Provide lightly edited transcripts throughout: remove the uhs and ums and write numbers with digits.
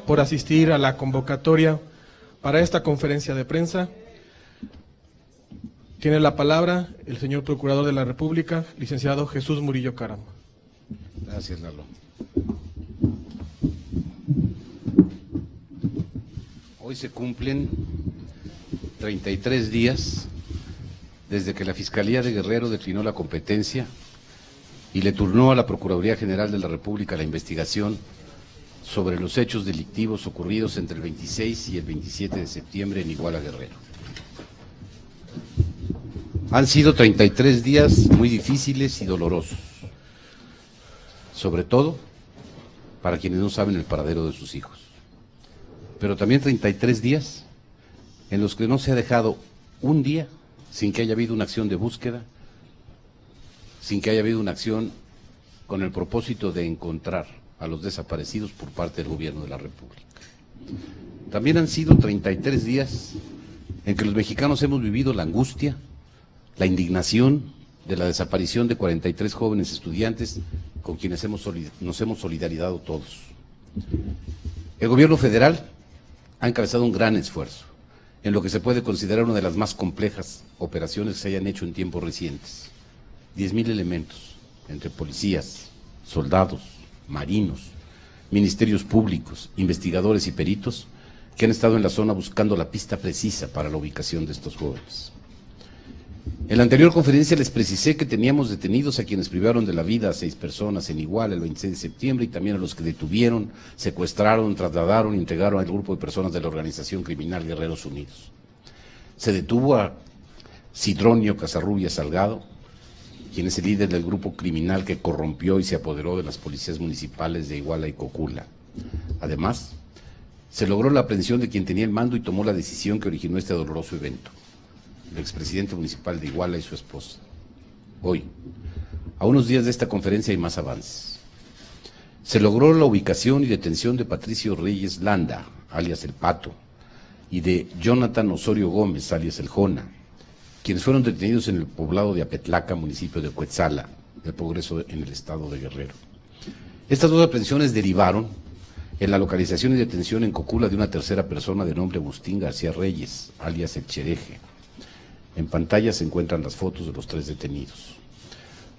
por asistir a la convocatoria para esta conferencia de prensa. Tiene la palabra el señor Procurador de la República, licenciado Jesús Murillo Caram. Gracias, Lalo. Hoy se cumplen 33 días desde que la Fiscalía de Guerrero declinó la competencia y le turnó a la Procuraduría General de la República la investigación sobre los hechos delictivos ocurridos entre el 26 y el 27 de septiembre en Iguala, Guerrero. Han sido 33 días muy difíciles y dolorosos, sobre todo para quienes no saben el paradero de sus hijos, pero también 33 días en los que no se ha dejado un día sin que haya habido una acción de búsqueda, sin que haya habido una acción con el propósito de encontrar a los desaparecidos por parte del Gobierno de la República. También han sido 33 días en que los mexicanos hemos vivido la angustia, la indignación de la desaparición de 43 jóvenes estudiantes con quienes nos hemos solidarizado todos. El Gobierno federal ha encabezado un gran esfuerzo en lo que se puede considerar una de las más complejas operaciones que se hayan hecho en tiempos recientes. 10,000 elementos, entre policías, soldados, marinos, ministerios públicos, investigadores y peritos, que han estado en la zona buscando la pista precisa para la ubicación de estos jóvenes. En la anterior conferencia les precisé que teníamos detenidos a quienes privaron de la vida a 6 personas en Iguala el 26 de septiembre y también a los que detuvieron, secuestraron, trasladaron y entregaron al grupo de personas de la organización criminal Guerreros Unidos. Se detuvo a Sidronio Casarrubias Salgado, quien es el líder del grupo criminal que corrompió y se apoderó de las policías municipales de Iguala y Cocula. Además, se logró la aprehensión de quien tenía el mando y tomó la decisión que originó este doloroso evento, el expresidente municipal de Iguala y su esposa. Hoy, a unos días de esta conferencia, hay más avances. Se logró la ubicación y detención de Patricio Reyes Landa, alias El Pato, y de Jonathan Osorio Gómez, alias El Jona, quienes fueron detenidos en el poblado de Apetlaca, municipio de Cuetzala, del Progreso, en el estado de Guerrero. Estas dos aprehensiones derivaron en la localización y detención en Cocula de una tercera persona de nombre Agustín García Reyes, alias El Chereje. En pantalla se encuentran las fotos de los 3 detenidos.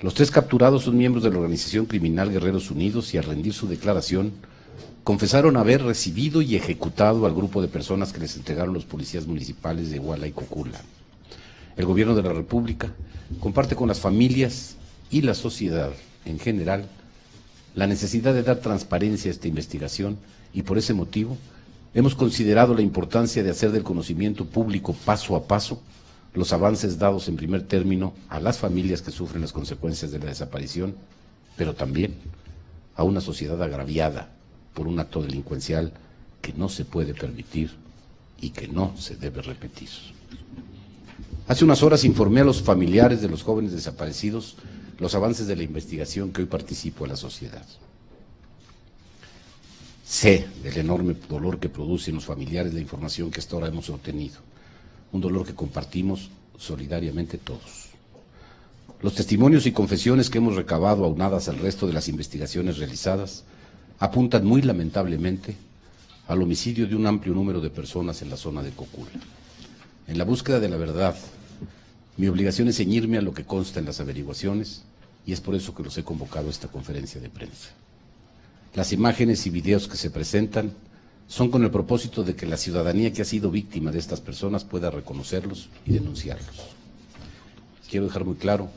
Los 3 capturados son miembros de la organización criminal Guerreros Unidos y al rendir su declaración confesaron haber recibido y ejecutado al grupo de personas que les entregaron los policías municipales de Iguala y Cocula. El Gobierno de la República comparte con las familias y la sociedad en general la necesidad de dar transparencia a esta investigación y por ese motivo hemos considerado la importancia de hacer del conocimiento público paso a paso los avances dados en primer término a las familias que sufren las consecuencias de la desaparición, pero también a una sociedad agraviada por un acto delincuencial que no se puede permitir y que no se debe repetir. Hace unas horas informé a los familiares de los jóvenes desaparecidos los avances de la investigación que hoy participo en la sociedad. Sé del enorme dolor que produce en los familiares la información que hasta ahora hemos obtenido, un dolor que compartimos solidariamente todos. Los testimonios y confesiones que hemos recabado, aunadas al resto de las investigaciones realizadas, apuntan muy lamentablemente al homicidio de un amplio número de personas en la zona de Cocula. En la búsqueda de la verdad, mi obligación es ceñirme a lo que consta en las averiguaciones y es por eso que los he convocado a esta conferencia de prensa. Las imágenes y videos que se presentan son con el propósito de que la ciudadanía que ha sido víctima de estas personas pueda reconocerlos y denunciarlos. Quiero dejar muy claro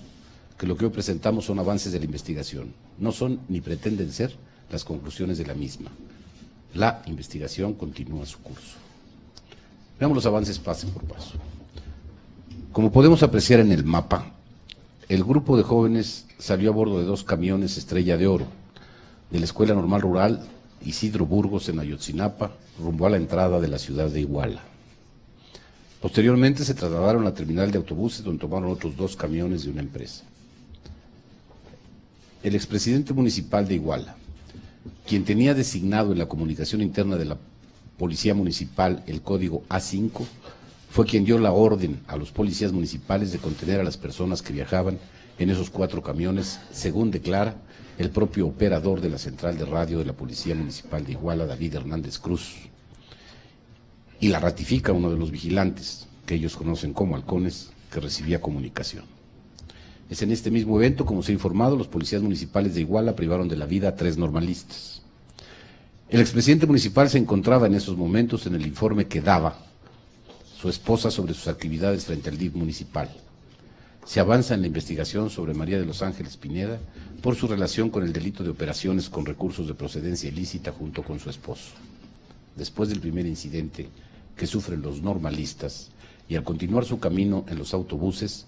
que lo que hoy presentamos son avances de la investigación, no son ni pretenden ser las conclusiones de la misma. La investigación continúa su curso. Veamos los avances paso por paso. Como podemos apreciar en el mapa, el grupo de jóvenes salió a bordo de 2 camiones Estrella de Oro de la Escuela Normal Rural Isidro Burgos en Ayotzinapa, rumbo a la entrada de la ciudad de Iguala. Posteriormente se trasladaron a la terminal de autobuses, donde tomaron otros 2 camiones de una empresa. El expresidente municipal de Iguala, quien tenía designado en la comunicación interna de la Policía Municipal el código A5, fue quien dio la orden a los policías municipales de contener a las personas que viajaban en esos 4 camiones, según declara el propio operador de la central de radio de la Policía Municipal de Iguala, David Hernández Cruz, y la ratifica uno de los vigilantes, que ellos conocen como halcones, que recibía comunicación. Es en este mismo evento, como se ha informado, los policías municipales de Iguala privaron de la vida a 3 normalistas. El expresidente municipal se encontraba en esos momentos en el informe que daba su esposa sobre sus actividades frente al DIF municipal. Se avanza en la investigación sobre María de los Ángeles Pineda por su relación con el delito de operaciones con recursos de procedencia ilícita junto con su esposo. Después del primer incidente que sufren los normalistas y al continuar su camino en los autobuses,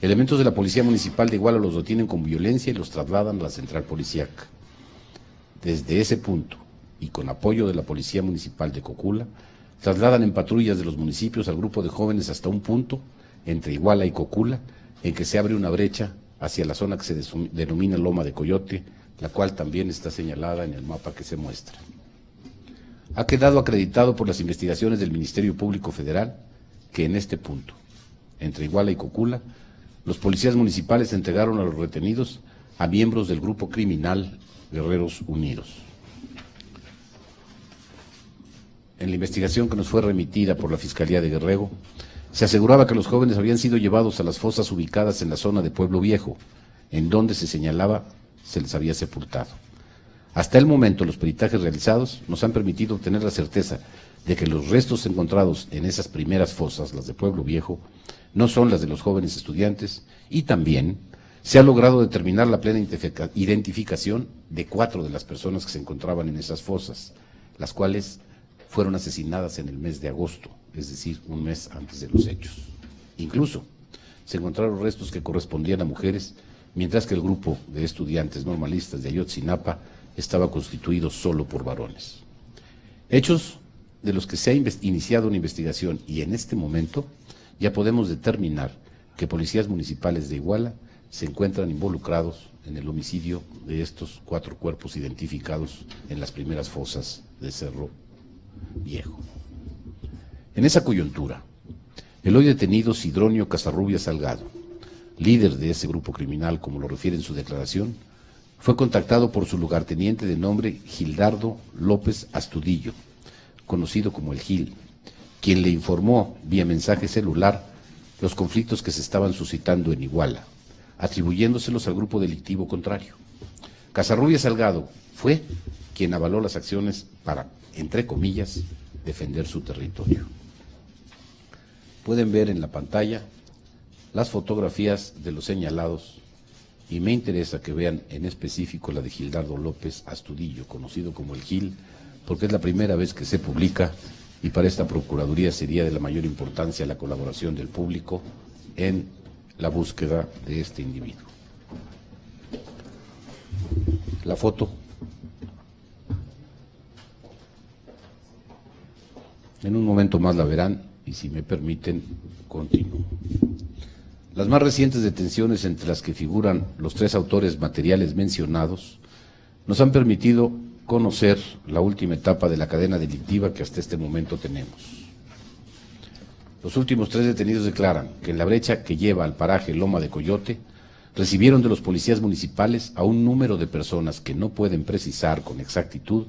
elementos de la Policía Municipal de Iguala los detienen con violencia y los trasladan a la central policíaca. Desde ese punto, y con apoyo de la Policía Municipal de Cocula, trasladan en patrullas de los municipios al grupo de jóvenes hasta un punto, entre Iguala y Cocula, en que se abre una brecha hacia la zona que se denomina Loma de Coyote, la cual también está señalada en el mapa que se muestra. Ha quedado acreditado por las investigaciones del Ministerio Público Federal que en este punto, entre Iguala y Cocula, los policías municipales entregaron a los retenidos a miembros del grupo criminal Guerreros Unidos. En la investigación que nos fue remitida por la Fiscalía de Guerrero, se aseguraba que los jóvenes habían sido llevados a las fosas ubicadas en la zona de Pueblo Viejo, en donde se señalaba se les había sepultado. Hasta el momento, los peritajes realizados nos han permitido obtener la certeza de que los restos encontrados en esas primeras fosas, las de Pueblo Viejo, no son las de los jóvenes estudiantes, y también se ha logrado determinar la plena identificación de 4 de las personas que se encontraban en esas fosas, las cuales fueron asesinadas en el mes de agosto, es decir, un mes antes de los hechos. Incluso se encontraron restos que correspondían a mujeres, mientras que el grupo de estudiantes normalistas de Ayotzinapa estaba constituido solo por varones. Hechos de los que se ha iniciado una investigación y en este momento ya podemos determinar que policías municipales de Iguala se encuentran involucrados en el homicidio de estos 4 cuerpos identificados en las primeras fosas de Cerro Viejo. En esa coyuntura, el hoy detenido Sidronio Casarrubias Salgado, líder de ese grupo criminal, como lo refiere en su declaración, fue contactado por su lugarteniente de nombre Gildardo López Astudillo, conocido como el Gil, quien le informó vía mensaje celular los conflictos que se estaban suscitando en Iguala, atribuyéndoselos al grupo delictivo contrario. Casarrubias Salgado fue quien avaló las acciones para, entre comillas, defender su territorio. Pueden ver en la pantalla las fotografías de los señalados y me interesa que vean en específico la de Gildardo López Astudillo, conocido como el Gil, porque es la primera vez que se publica y para esta Procuraduría sería de la mayor importancia la colaboración del público en la búsqueda de este individuo. La foto. En un momento más la verán y si me permiten, continúo. Las más recientes detenciones, entre las que figuran los 3 autores materiales mencionados, nos han permitido conocer la última etapa de la cadena delictiva que hasta este momento tenemos. Los últimos 3 detenidos declaran que en la brecha que lleva al paraje Loma de Coyote, recibieron de los policías municipales a un número de personas que no pueden precisar con exactitud,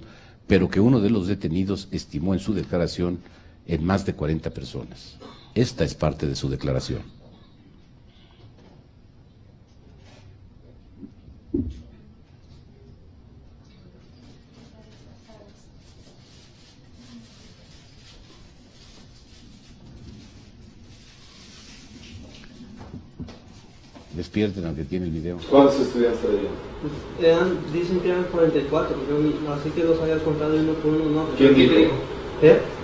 pero que uno de los detenidos estimó en su declaración en más de 40 personas. Esta es parte de su declaración. Despierten al que tiene el video. ¿Cuántos estudiantes había? Dicen que eran 44, pero así que los había contado uno por uno, ¿no? ¿Quién dijo?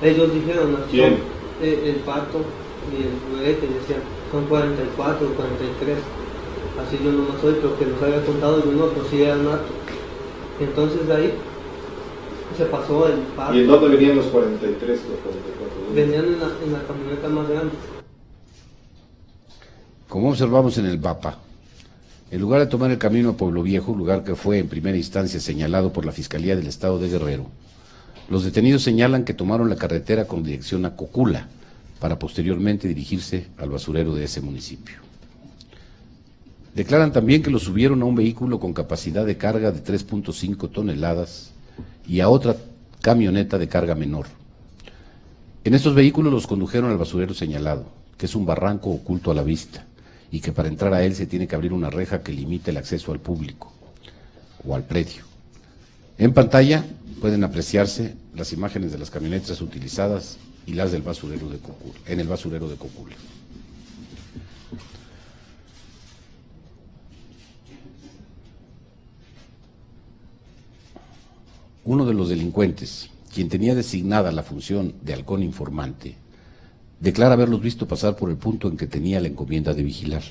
Ellos dijeron, ¿no? ¿Quién? El Pato y el Juguete decían, son 44 o 43. Así yo no soy, pero que los había contado de uno, pues sí eran hartos. Entonces de ahí se pasó el Pato. ¿Y en dónde venían los 43, los 44? Venían en la camioneta más grande. Como observamos en el mapa, en lugar de tomar el camino a Pueblo Viejo, lugar que fue en primera instancia señalado por la Fiscalía del Estado de Guerrero, los detenidos señalan que tomaron la carretera con dirección a Cocula, para posteriormente dirigirse al basurero de ese municipio. Declaran también que los subieron a un vehículo con capacidad de carga de 3.5 toneladas y a otra camioneta de carga menor. En estos vehículos los condujeron al basurero señalado, que es un barranco oculto a la vista, y que para entrar a él se tiene que abrir una reja que limita el acceso al público o al predio. En pantalla pueden apreciarse las imágenes de las camionetas utilizadas y las del basurero de Cocula, en el basurero de Cocula. Uno de los delincuentes, quien tenía designada la función de halcón informante, declara haberlos visto pasar por el punto en que tenía la encomienda de vigilar.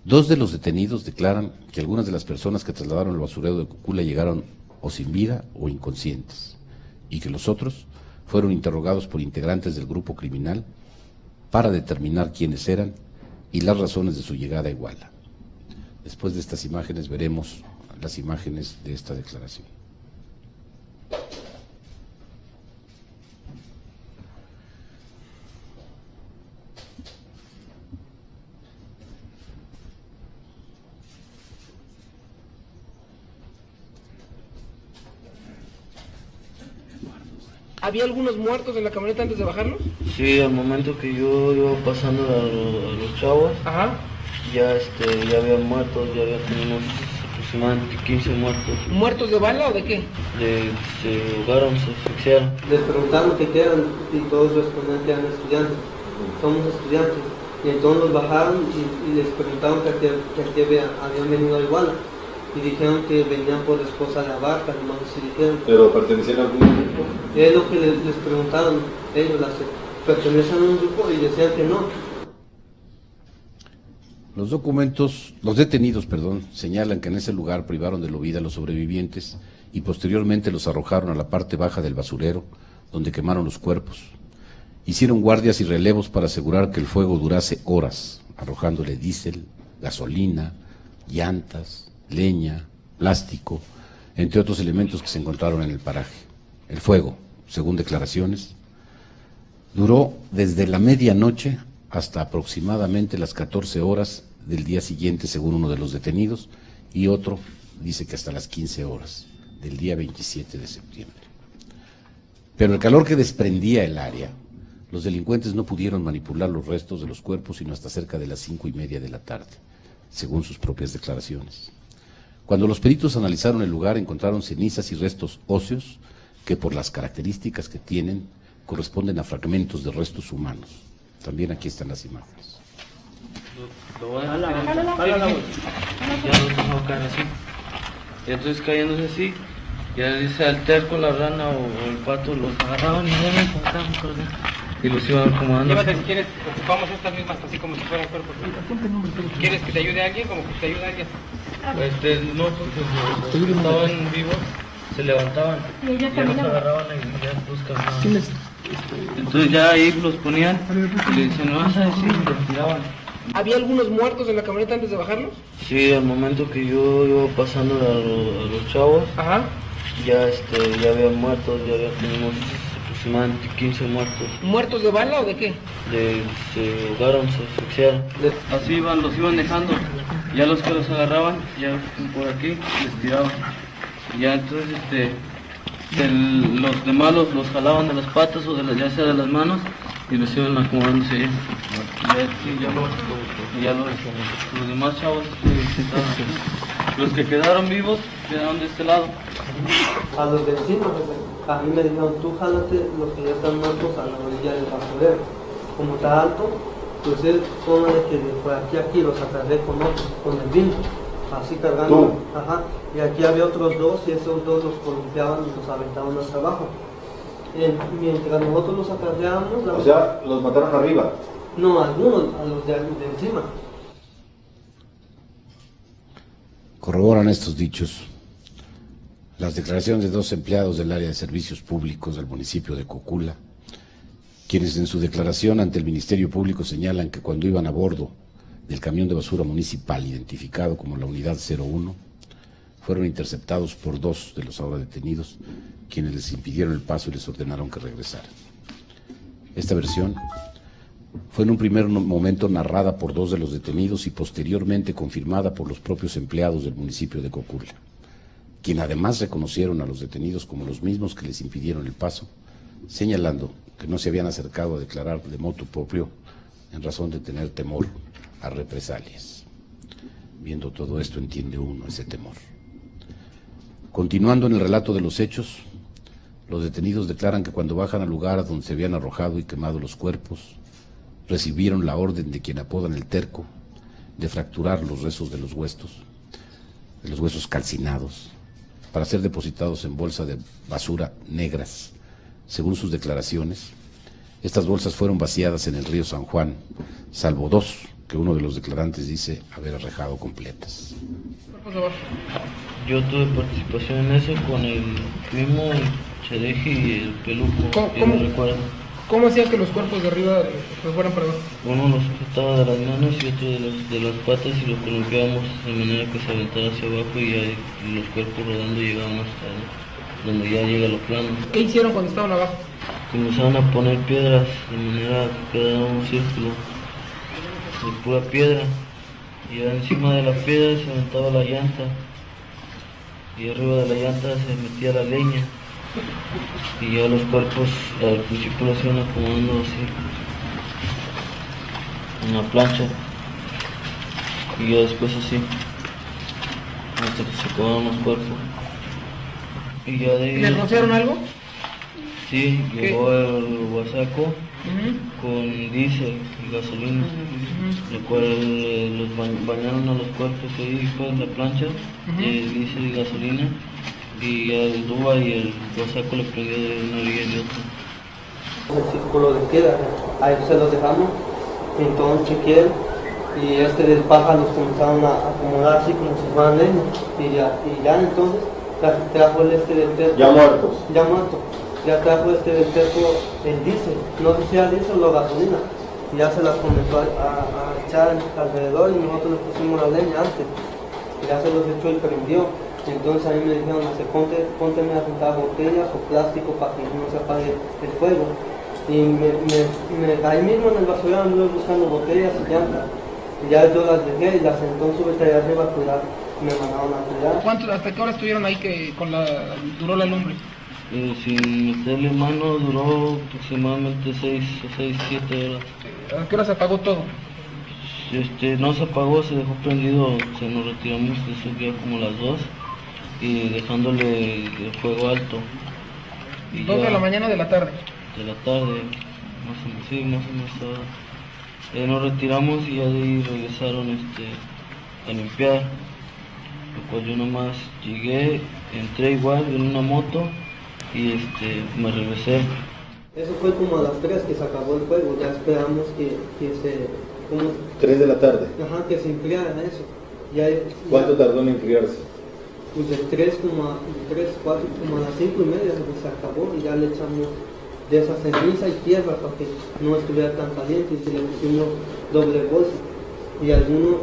Dos de los detenidos declaran que algunas de las personas que trasladaron al basurero de Cocula llegaron o sin vida o inconscientes, y que los otros fueron interrogados por integrantes del grupo criminal para determinar quiénes eran y las razones de su llegada a Iguala. Después de estas imágenes veremos las imágenes de esta declaración. ¿Había algunos muertos en la camioneta antes de bajarlos? Sí, al momento que yo iba pasando a los chavos, Ajá. ya había muertos, teníamos aproximadamente 15 muertos. ¿Muertos de bala o de qué? Se ahogaron, se asfixiaron. Les preguntaron qué eran y todos respondían que eran estudiantes. Somos estudiantes. Y entonces los bajaron y les preguntaron que aquí habían venido a Iguala. Y dijeron que venían por la esposa de Abarca, nomás se dijeron. ¿Pero pertenecían a algún grupo? Es lo que les preguntaron ellos, pertenecen a un grupo y decían que no. Los detenidos, señalan que en ese lugar privaron de la vida a los sobrevivientes y posteriormente los arrojaron a la parte baja del basurero, donde quemaron los cuerpos. Hicieron guardias y relevos para asegurar que el fuego durase horas, arrojándole diésel, gasolina, llantas, leña, plástico, entre otros elementos que se encontraron en el paraje. El fuego, según declaraciones, duró desde la medianoche hasta aproximadamente las 14 horas del día siguiente, según uno de los detenidos, y otro dice que hasta las 15 horas del día 27 de septiembre. Pero el calor que desprendía el área, los delincuentes no pudieron manipular los restos de los cuerpos sino hasta cerca de las 5:30 de la tarde, según sus propias declaraciones. Cuando los peritos analizaron el lugar, encontraron cenizas y restos óseos que, por las características que tienen, corresponden a fragmentos de restos humanos. También aquí están las imágenes. Ya los ahogan así. Y entonces cayéndose así, ya dice al terco, la rana o el pato, los agarraban y ya me encontraban, y los iban acomodando. Llévate, si quieres, ocupamos estas mismas así como si fueran cuerpos. ¿Quieres que te ayude alguien? Como que te ayude alguien. No, porque estaban vivos, se levantaban, ya los agarraban y ya los cargaban. Entonces ya ahí los ponían y le decían, no vas a decir, y los tiraban. ¿Había algunos muertos en la camioneta antes de bajarlos? Sí, al momento que yo iba pasando a los chavos, Ajá. ya había muertos, teníamos aproximadamente 15 muertos. ¿Muertos de bala o de qué? Se ahogaron, se asfixiaron. Así los iban dejando. Ya los que los agarraban, ya por aquí, les tiraban. Ya entonces los demás los jalaban de las patas o ya sea de las manos y los iban acomodándose ahí. Ya los demás chavos los que quedaron vivos quedaron de este lado. A los de encima, a mí me dijeron, tú jálate los que ya están muertos a la orilla del basurero. Como está alto, pues es zona de que de por aquí los acarré con el vino, así cargando. Ajá. Y aquí había otros dos y esos dos los columpiaban y los aventaban hacia abajo. Mientras nosotros los acarreábamos... O sea, los mataron arriba. No, algunos, a los de encima. Corroboran estos dichos las declaraciones de dos empleados del área de servicios públicos del municipio de Cocula, quienes en su declaración ante el Ministerio Público señalan que cuando iban a bordo del camión de basura municipal identificado como la Unidad 01, fueron interceptados por dos de los ahora detenidos, quienes les impidieron el paso y les ordenaron que regresaran. Esta versión Fue en un primer momento narrada por 2 de los detenidos y posteriormente confirmada por los propios empleados del municipio de Cocula, quien además reconocieron a los detenidos como los mismos que les impidieron el paso, señalando que no se habían acercado a declarar de motu propio en razón de tener temor a represalias. Viendo todo esto entiende uno ese temor. Continuando en el relato de los hechos, los detenidos declaran que cuando bajan al lugar a donde se habían arrojado y quemado los cuerpos, recibieron la orden de quien apodan el terco de fracturar los restos de los huesos calcinados, para ser depositados en bolsas de basura negras. Según sus declaraciones, estas bolsas fueron vaciadas en el río San Juan, salvo 2 que uno de los declarantes dice haber arrojado completas. Yo tuve participación en eso con el primo, el Chereji y el Peluco. ¿Cómo hacían que los cuerpos de arriba se fueran para abajo? Uno los sujetaba de las manos y otro de las patas y los columpiábamos de manera que se aventara hacia abajo y ya los cuerpos rodando llegaban hasta donde ya llega lo plano. ¿Qué hicieron cuando estaban abajo? Comenzaron a poner piedras de manera que quedara un círculo de pura piedra y ya encima de las piedras se aventaba la llanta y arriba de la llanta se metía la leña y ya los cuerpos al principio los iban acomodando así en la plancha y ya después así hasta que se acabaron los cuerpos y ya de ahí... ¿Les rociaron algo? Sí, llegó el guasaco con diésel y gasolina, lo cual los bañaron a los cuerpos ahí en la plancha, diésel y gasolina, y el Duba y el guasaco le prendió de una orilla y de otra. El círculo de piedra, ahí se los dejamos, entonces chequeé y de paja los comenzaron a acomodar así como si fueran leña, y ya entonces trajo el del terco. ¿Ya muertos? Ya muerto. Ya trajo del terco el diésel, no sé si era diésel o gasolina, y ya se las comenzó a echar alrededor y nosotros le pusimos la leña antes, y ya se los echó y prendió. Entonces a mí me dijeron, pónteme a juntar botellas o plástico para que no se apague el fuego. Y ahí mismo en el basurero anduve buscando botellas y llantas, y ya yo las dejé y las entonces subí allá arriba a cuidar, me mandaron a cuidar. ¿Hasta qué hora estuvieron ahí que duró la lumbre? Sin meterle mano duró aproximadamente 6 o 6, 7 horas. ¿A qué hora se apagó todo? No se apagó, se dejó prendido, nos retiramos de eso ya como las 2 y dejándole el fuego alto. Y 2 de la mañana de la tarde. De la tarde, más o menos. Nos retiramos y ya de ahí regresaron a limpiar. Lo cual yo nomás llegué, entré igual en una moto y me regresé. Eso fue como a las 3 que se acabó el fuego, ya esperamos que se... Como, 3 de la tarde. Ajá, que se enfriara eso. ¿Cuánto tardó en enfriarse? Pues de 3, 4, como a las 5:30 se acabó y ya le echamos de esa ceniza y tierra para que no estuviera tan caliente y se le pusimos doble bolsa. Y algunos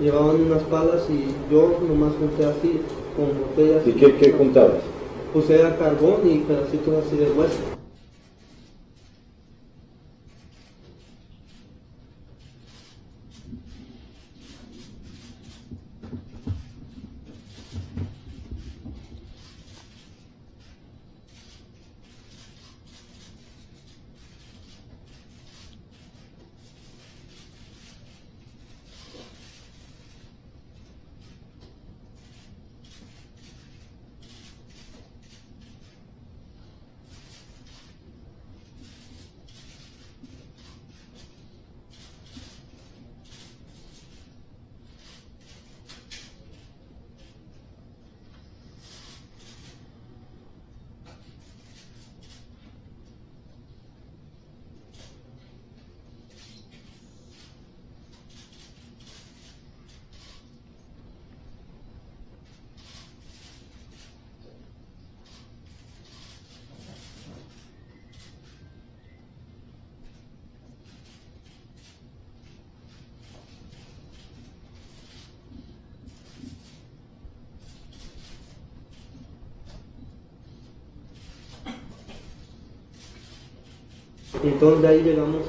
llevaban unas palas y yo nomás junté así con botellas. ¿Y qué juntabas? Pues era carbón y pedacitos así de hueso. Entonces de ahí llegamos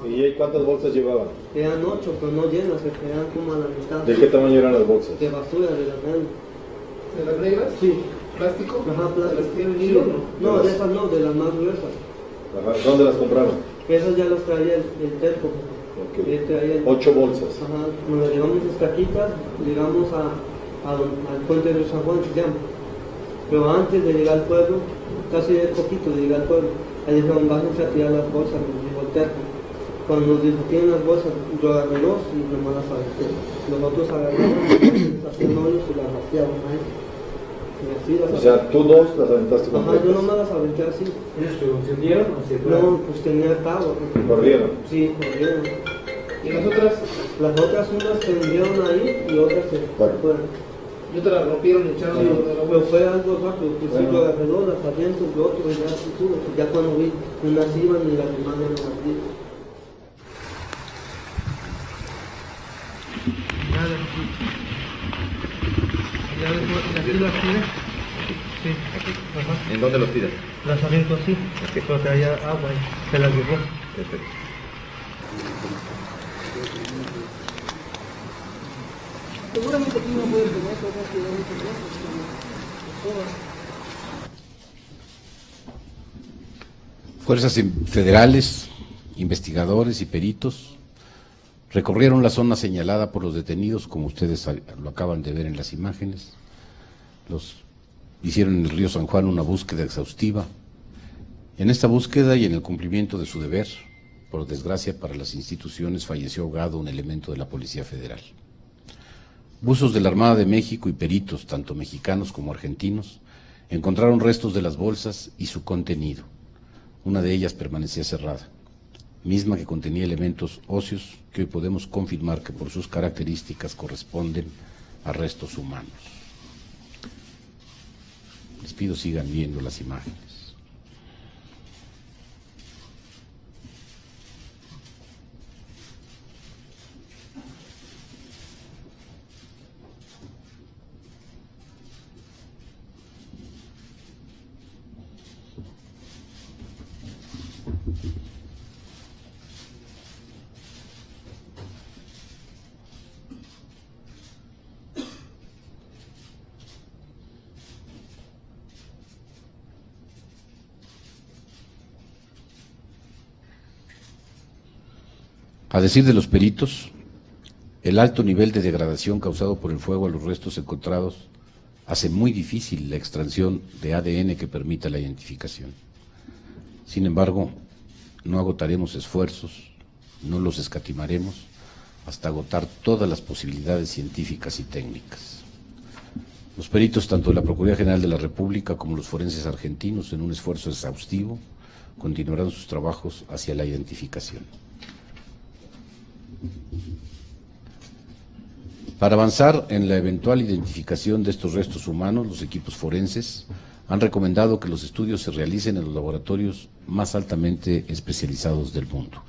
¿Y ahí cuántas bolsas llevaban? Eran 8, pero no llenas, se quedaban como a la mitad. ¿De qué tamaño eran las bolsas? De basura, de las grandes. ¿De las negras? Sí. ¿Plástico? Ajá, ¿De las que plástico. tienen Sí. hilo, no? No, de esas no, de las más gruesas. Ajá. ¿Dónde las compraron? Esas ya las traía el terco. Ok. Él traía 8 bolsas. Ajá, cuando llegamos a Escaquitas, llegamos al puente de San Juan, se llama. Pero antes de llegar al pueblo, casi de poquito de llegar al pueblo, ahí dijeron, bájense a tirar las bolsas, nos dijo el terco. Cuando nos dijo, tienen las bolsas, yo agarré dos y nomás las aventé. Los otros agarraron, hacían hoyos y las vaciaban ahí. Y así las O sea, tú dos las aventaste Ajá, completas. yo nomás las aventé así. ¿Se encendieron o se No, pues tenía cabo. ¿Corrieron? Sí, corrieron. ¿Y las otras? Las otras unas se hundieron ahí y otras se fueron. ¿Y otras las rompieron y echaron Sí, de la pero bolsa? fue algo rápido, al principio agarré dos, las aviento, y otro y ya así tuvo. Ya cuando vi unas iban y las demás ya no las vi. Ya después, aquí las tiré. Sí, ajá. ¿En dónde los tiras? Las aviento así, porque había agua y se las llevó. Perfecto. Seguramente aquí no pueden tener cosas que dan muchas cosas. Fuerzas federales, investigadores y peritos recorrieron la zona señalada por los detenidos, como ustedes lo acaban de ver en las imágenes. Hicieron en el río San Juan una búsqueda exhaustiva. En esta búsqueda y en el cumplimiento de su deber, por desgracia para las instituciones, falleció ahogado un elemento de la Policía Federal. Buzos de la Armada de México y peritos, tanto mexicanos como argentinos, encontraron restos de las bolsas y su contenido. Una de ellas permanecía cerrada, misma que contenía elementos óseos que hoy podemos confirmar que por sus características corresponden a restos humanos. Les pido sigan viendo las imágenes. A decir de los peritos, el alto nivel de degradación causado por el fuego a los restos encontrados hace muy difícil la extracción de ADN que permita la identificación. Sin embargo, no agotaremos esfuerzos, no los escatimaremos hasta agotar todas las posibilidades científicas y técnicas. Los peritos, tanto de la Procuraduría General de la República como los forenses argentinos, en un esfuerzo exhaustivo, continuarán sus trabajos hacia la identificación. Para avanzar en la eventual identificación de estos restos humanos, los equipos forenses han recomendado que los estudios se realicen en los laboratorios más altamente especializados del mundo.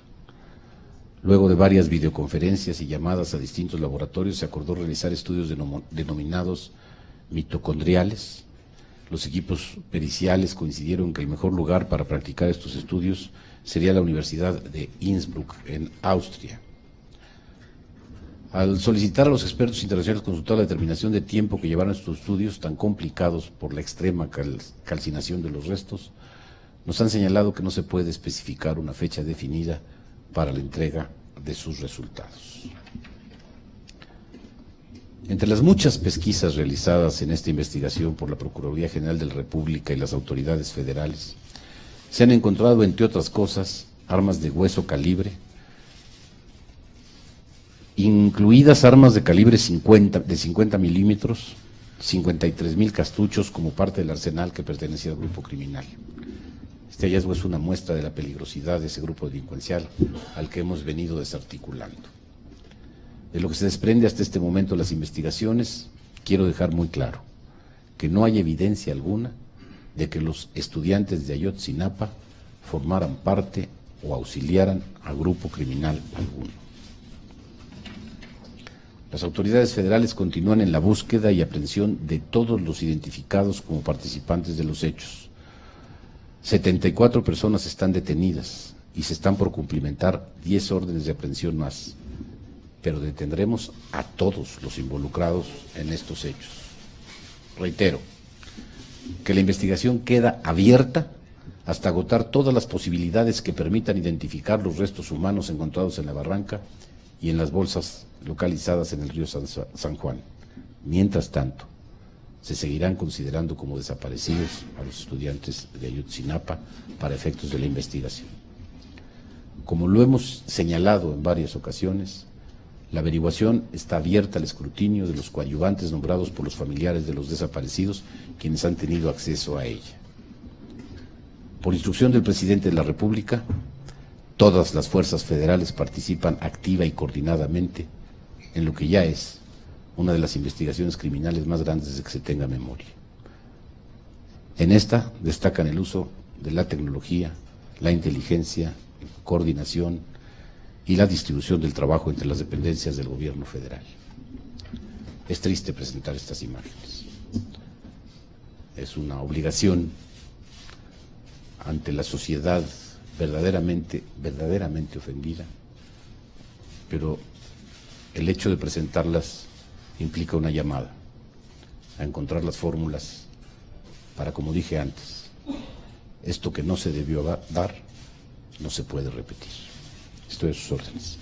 Luego de varias videoconferencias y llamadas a distintos laboratorios, se acordó realizar estudios denominados mitocondriales. Los equipos periciales coincidieron que el mejor lugar para practicar estos estudios sería la Universidad de Innsbruck, en Austria. Al solicitar a los expertos internacionales consultar la determinación de tiempo que llevaron estos estudios tan complicados por la extrema calcinación de los restos, nos han señalado que no se puede especificar una fecha definida para la entrega de sus resultados. Entre las muchas pesquisas realizadas en esta investigación por la Procuraduría General de la República y las autoridades federales, se han encontrado, entre otras cosas, armas de hueso calibre, incluidas armas de calibre 50 milímetros, 53,000 cartuchos como parte del arsenal que pertenecía al grupo criminal. Este hallazgo es una muestra de la peligrosidad de ese grupo delincuencial al que hemos venido desarticulando. De lo que se desprende hasta este momento de las investigaciones, quiero dejar muy claro que no hay evidencia alguna de que los estudiantes de Ayotzinapa formaran parte o auxiliaran a grupo criminal alguno. Las autoridades federales continúan en la búsqueda y aprehensión de todos los identificados como participantes de los hechos. 74 personas están detenidas y se están por cumplimentar 10 órdenes de aprehensión más, pero detendremos a todos los involucrados en estos hechos. Reitero que la investigación queda abierta hasta agotar todas las posibilidades que permitan identificar los restos humanos encontrados en la barranca y en las bolsas localizadas en el río San Juan. Mientras tanto, se seguirán considerando como desaparecidos a los estudiantes de Ayotzinapa para efectos de la investigación. Como lo hemos señalado en varias ocasiones, la averiguación está abierta al escrutinio de los coadyuvantes nombrados por los familiares de los desaparecidos, quienes han tenido acceso a ella. Por instrucción del presidente de la República, todas las fuerzas federales participan activa y coordinadamente en lo que ya es una de las investigaciones criminales más grandes desde que se tenga memoria. En esta destacan el uso de la tecnología, la inteligencia, coordinación y la distribución del trabajo entre las dependencias del gobierno federal. Es triste presentar estas imágenes. Es una obligación ante la sociedad verdaderamente ofendida, pero el hecho de presentarlas implica una llamada a encontrar las fórmulas para, como dije antes, esto que no se debió dar, no se puede repetir. Estoy a sus órdenes.